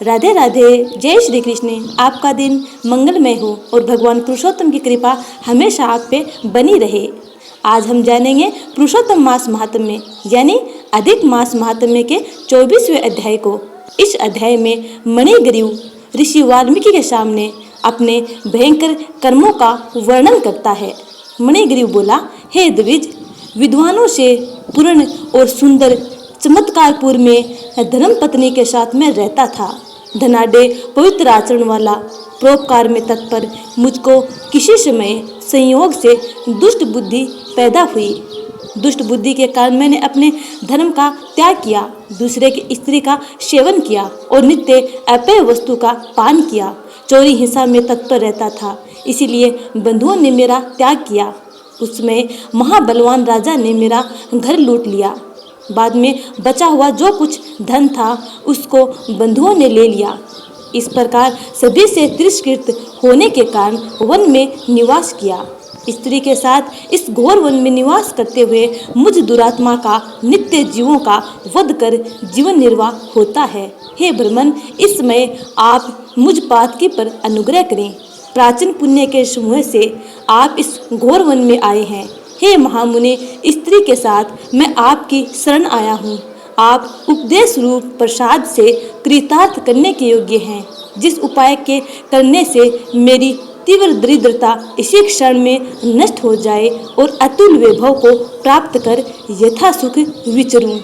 राधे राधे। जय श्री कृष्ण। आपका दिन मंगलमय हो और भगवान पुरुषोत्तम की कृपा हमेशा आप पे बनी रहे। आज हम जानेंगे पुरुषोत्तम मास महात्म्य यानी अधिक मास महात्म्य के 24वें अध्याय को। इस अध्याय में मणिग्रीव ऋषि वाल्मीकि के सामने अपने भयंकर कर्मों का वर्णन करता है। मणिग्रीव बोला, हे द्विज, विद्वानों से पूर्ण और सुंदर चमत्कारपुर में धर्म पत्नी के साथ में रहता था। धनाढ्य पवित्र आचरण वाला, परोपकार में तत्पर, मुझको किसी समय संयोग से दुष्ट बुद्धि पैदा हुई। दुष्ट बुद्धि के कारण मैंने अपने धर्म का त्याग किया, दूसरे की स्त्री का सेवन किया और नित्य अपेय वस्तु का पान किया। चोरी हिंसा में तत्पर रहता था, इसीलिए बंधुओं ने मेरा त्याग किया। उसमें महाबलवान राजा ने मेरा घर लूट लिया। बाद में बचा हुआ जो कुछ धन था उसको बंधुओं ने ले लिया। इस प्रकार सभी से तिरस्कृत होने के कारण वन में निवास किया। स्त्री के साथ इस घोर वन में निवास करते हुए मुझ दुरात्मा का नित्य जीवों का वध कर जीवन निर्वाह होता है। हे ब्रह्मन, इस समय आप मुझ पातकी पर अनुग्रह करें। प्राचीन पुण्य के समूह से आप इस घोर वन में आए हैं। हे महामुनि, स्त्री के साथ मैं आपकी शरण आया हूँ। आप उपदेश रूप प्रसाद से कृतार्थ करने के योग्य हैं। जिस उपाय के करने से मेरी तीव्र दरिद्रता इसी क्षण में नष्ट हो जाए और अतुल वैभव को प्राप्त कर यथा सुख विचरूं।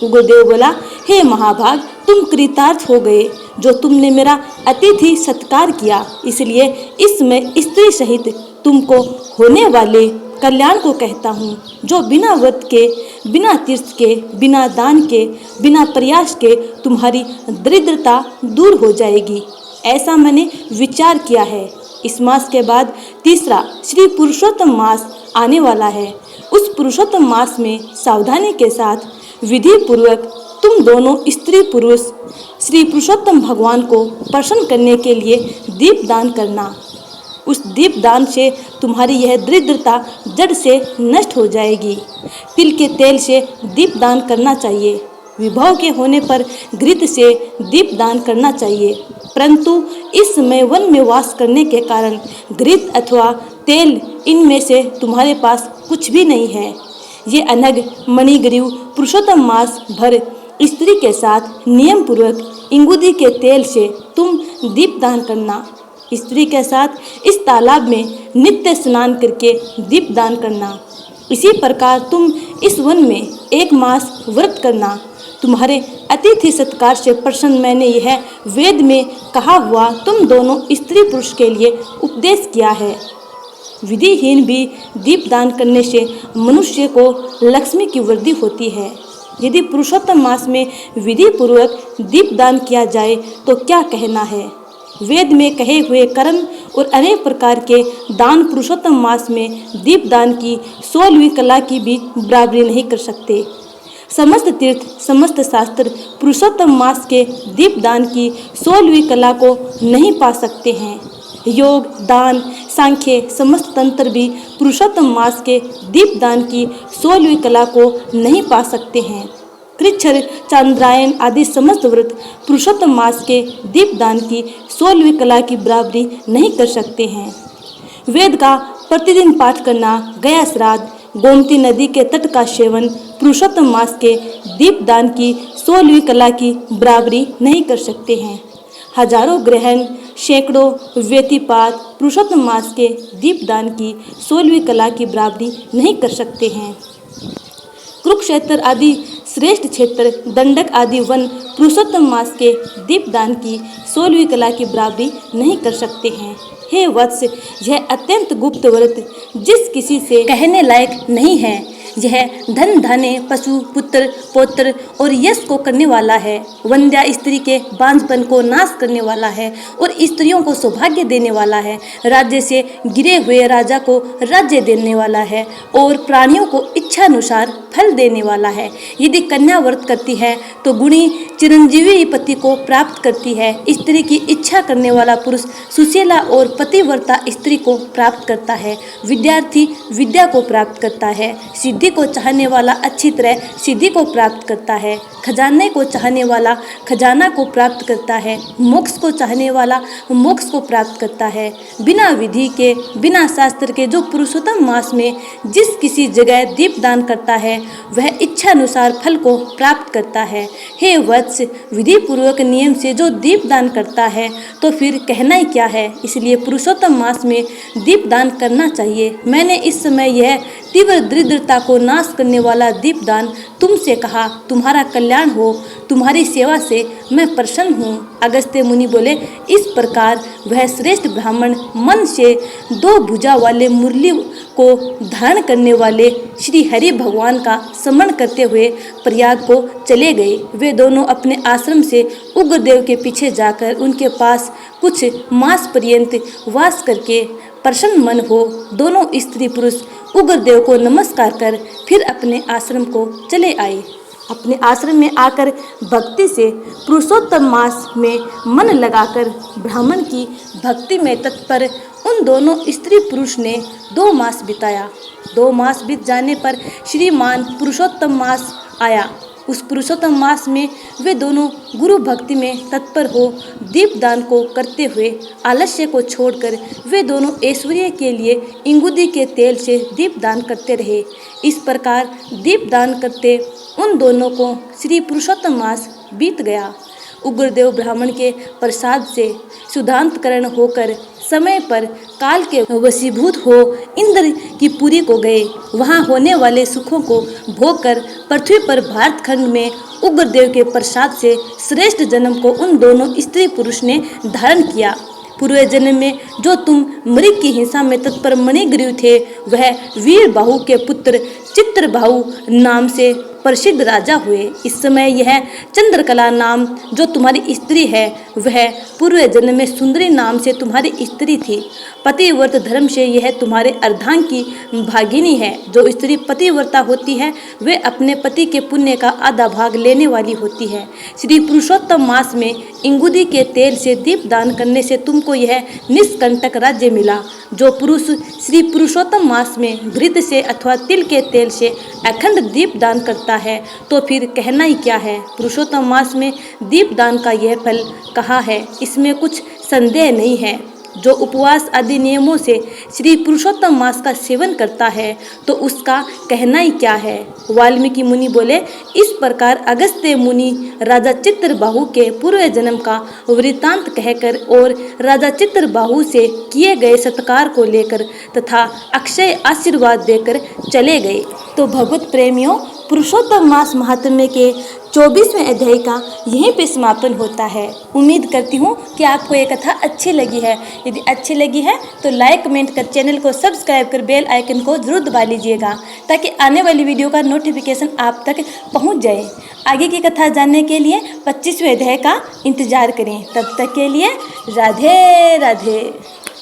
गुरुदेव बोला, हे महाभाग, तुम कृतार्थ हो गए जो तुमने मेरा अतिथि सत्कार किया। इसलिए इसमें स्त्री सहित तुमको होने वाले कल्याण को कहता हूँ, जो बिना व्रत के, बिना तीर्थ के, बिना दान के, बिना प्रयास के तुम्हारी दरिद्रता दूर हो जाएगी। ऐसा मैंने विचार किया है। इस मास के बाद तीसरा श्री पुरुषोत्तम मास आने वाला है। उस पुरुषोत्तम मास में सावधानी के साथ विधि पूर्वक तुम दोनों स्त्री पुरुष श्री पुरुषोत्तम भगवान को प्रसन्न करने के लिए दीप दान करना। उस दीप दान से तुम्हारी यह दरिद्रता जड़ से नष्ट हो जाएगी। तिल के तेल से दीप दान करना चाहिए। विभव के होने पर घृत से दीप दान करना चाहिए, परंतु इस समय वन में वास करने के कारण घृत अथवा तेल इनमें से तुम्हारे पास कुछ भी नहीं है। ये अनग मणिग्रीव पुरुषोत्तम मास भर स्त्री के साथ नियम पूर्वक इंगुदी के तेल से तुम दीप दान करना। स्त्री के साथ इस तालाब में नित्य स्नान करके दीप दान करना। इसी प्रकार तुम इस वन में 1 मास व्रत करना। तुम्हारे अतिथि सत्कार से प्रसन्न मैंने यह वेद में कहा हुआ तुम दोनों स्त्री पुरुष के लिए उपदेश किया है। विधिहीन भी दीप दान करने से मनुष्य को लक्ष्मी की वृद्धि होती है। यदि पुरुषोत्तम मास में विधि पूर्वक दीप दान किया जाए तो क्या कहना है। वेद में कहे हुए कर्म और अनेक प्रकार के दान पुरुषोत्तम मास में दीप दान की 16वीं कला की भी बराबरी नहीं कर सकते। समस्त तीर्थ, समस्त शास्त्र पुरुषोत्तम मास के दीप दान की 16वीं कला को नहीं पा सकते हैं। योग, दान, सांख्य, समस्त तंत्र भी पुरुषोत्तम मास के दीप दान की 16वीं कला को नहीं पा सकते हैं। कृच्छ्र, चांद्रायन आदि समस्त व्रत पुरुषोत्तम मास के दीप दान की 16वीं कला की बराबरी नहीं कर सकते हैं। वेद का प्रतिदिन पाठ करना, गया श्राद्ध, गोमती नदी के तट का सेवन पुरुषोत्तम मास के दीप दान की 16वीं कला की बराबरी नहीं कर सकते हैं। हजारों ग्रहण, सैकड़ों व्यतिपात पुरुषोत्तम मास के दीप दान की 16वीं कला की बराबरी नहीं कर सकते हैं। कुरुक्षेत्र आदि श्रेष्ठ क्षेत्र, दंडक आदि वन पुरुषोत्तम मास के दीप दान की 16वीं कला की बराबरी नहीं कर सकते हैं। हे वत्स, यह अत्यंत गुप्त व्रत जिस किसी से कहने लायक नहीं है। यह धन, धान्य, पशु, पुत्र, पौत्र और यश को करने वाला है। वंध्या स्त्री के बांझपन को नाश करने वाला है और स्त्रियों को सौभाग्य देने वाला है। राज्य से गिरे हुए राजा को राज्य देने वाला है और प्राणियों को इच्छानुसार फल देने वाला है। यदि कन्या व्रत करती है तो गुणी चिरंजीवी पति को प्राप्त करती है। स्त्री की इच्छा करने वाला पुरुष सुशीला और पतिव्रता स्त्री को प्राप्त करता है। विद्यार्थी विद्या को प्राप्त करता है। सिद्धि को चाहने वाला अच्छी तरह सिद्धि को प्राप्त करता है। खजाने को चाहने वाला खजाना को प्राप्त करता है। मोक्ष को चाहने वाला मोक्ष को प्राप्त करता है। बिना विधि के बिना शास्त्र के जो पुरुषोत्तम मास में जिस किसी जगह दीप दान करता है वह इच्छा अनुसार फल को प्राप्त करता है। हे वत्स, विधि पूर्वक नियम से जो दीप दान करता है तो फिर कहना ही क्या है। इसलिए पुरुषोत्तम मास में दीप दान करना चाहिए। मैंने इस समय यह तीव्र दरिद्रता को नाश करने वाला दीप दान तुमसे कहा। तुम्हारा कल्याण हो, तुम्हारी सेवा से मैं प्रसन्न हूँ। अगस्त्य मुनि बोले, इस प्रकार वह श्रेष्ठ ब्राह्मण मन से 2 भुजा वाले मुरली को धारण करने वाले श्री हरि भगवान का स्मरण करते हुए प्रयाग को चले गए। वे दोनों अपने आश्रम से उग्रदेव के पीछे जाकर उनके पास कुछ मास पर्यंत वास करके प्रसन्न मन हो दोनों स्त्री पुरुष उग्रदेव को नमस्कार कर फिर अपने आश्रम को चले आए। अपने आश्रम में आकर भक्ति से पुरुषोत्तम मास में मन लगाकर ब्राह्मण की भक्ति में तत्पर उन दोनों स्त्री पुरुष ने 2 मास बिताया। 2 मास बीत जाने पर श्रीमान पुरुषोत्तम मास आया। उस पुरुषोत्तम मास में वे दोनों गुरु भक्ति में तत्पर हो दीपदान को करते हुए आलस्य को छोड़कर वे दोनों ऐश्वर्य के लिए इंगुदी के तेल से दीपदान करते रहे। इस प्रकार दीपदान करते उन दोनों को श्री पुरुषोत्तम मास बीत गया। उग्रदेव ब्राह्मण के प्रसाद से सुधांतकरण होकर समय पर काल के वशीभूत हो इंद्र की पुरी को गए। वहां होने वाले सुखों को भोग कर पृथ्वी पर भारतखंड में उग्रदेव के प्रसाद से श्रेष्ठ जन्म को उन दोनों स्त्री पुरुष ने धारण किया। पूर्व जन्म में जो तुम मृग की हिंसा में तत्पर मणिग्रीव थे वह वीर बाहु के पुत्र चित्रबाहु नाम से प्रसिद्ध राजा हुए। इस समय यह चंद्रकला नाम जो तुम्हारी स्त्री है वह पूर्व जन्म में सुंदरी नाम से तुम्हारी स्त्री थी। पतिव्रत धर्म से यह तुम्हारे अर्धांग की भागिनी है। जो स्त्री पतिव्रता होती है वे अपने पति के पुण्य का आधा भाग लेने वाली होती है। श्री पुरुषोत्तम मास में इंगुदी के तेल से दीप दान करने से तुमको यह निष्कंटक राज्य मिला। जो पुरुष श्री पुरुषोत्तम मास में घृत से अथवा तिल के तेल से अखंड दीप दान करता है तो फिर कहना ही क्या है। पुरुषोत्तम मास में दीप दान का यह फल कहा है, इसमें कुछ संदेह नहीं है। जो उपवास आदि नियमों से श्री पुरुषोत्तम मास का सेवन करता है तो उसका कहना ही क्या है। वाल्मीकि मुनि बोले, इस प्रकार अगस्त्य मुनि राजा चित्रबाहु के पूर्व जन्म का वृत्तांत कहकर और राजा चित्रबाहु से किए गए सत्कार को लेकर तथा अक्षय आशीर्वाद देकर चले गए। तो भगवत प्रेमियों, पुरुषोत्तम मास महात्म्य के 24वें अध्याय का यहीं पे समापन होता है। उम्मीद करती हूँ कि आपको ये कथा अच्छी लगी है। यदि अच्छी लगी है तो लाइक कमेंट कर चैनल को सब्सक्राइब कर बेल आइकन को जरूर दबा लीजिएगा ताकि आने वाली वीडियो का नोटिफिकेशन आप तक पहुँच जाए। आगे की कथा जानने के लिए 25वें अध्याय का इंतजार करें। तब तक के लिए राधे राधे।